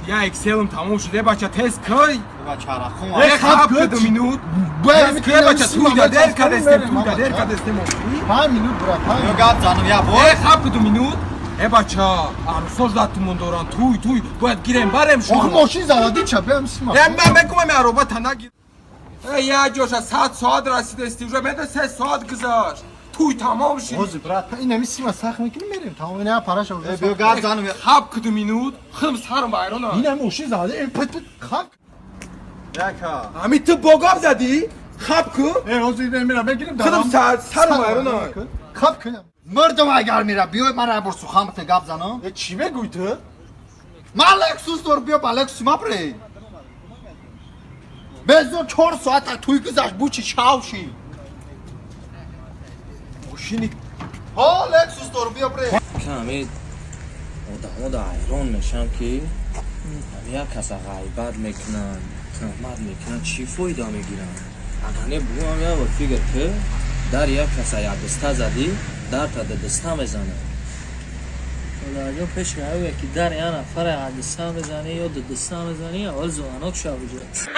یا اکسلم تموم شده بچه تست کی بچه را خون خب کدو مینوت باید که بچه توی دا در کدستم توی دا در کدستم 5 minut bura 5 minut gap canım ya bu خب کدو مینوت بچه عروساش داتمون دوران توی باید گیرم برم شما آخه ماشین زدادی چه بیام سیما من بگم عروبا تنگیر یا جوشا 100 ساعت رسید استیجا بده 3 ساعت گذاشت توی تمام شد Ozi brat این نمیسیما سخت میکنیم بریم تمام نه پاراش اورد بیو gap canım ya خب کدو مینوت خم سرم بایرون این ماشین زدادی پت خب یکا امی تو بوگاب زدی خب کو اوزی نمیرم بگیریم خودم سرم بایرون خب کنم مردم اگر میرم بیای من را بر سوخامت گپ زنم چی بگوی تو من لکسوس دور بیا با لکسوس ما پره بزن 4 ساعت توی گذشت بو چی چاوشی ماشینی ها لکسوس دور بیا پره کمی آدم ایران میشم که یک کس غیبت میکنن تهمت میکنن چی فایده میگیرن اگر بگو هم یا با فکر که در یک کس یک دسته زدی در تا دسته میزنه ولی پیش میاد که در یک نفر یک دسته میزنه یا دو دسته میزنه اول زوانک شو بجه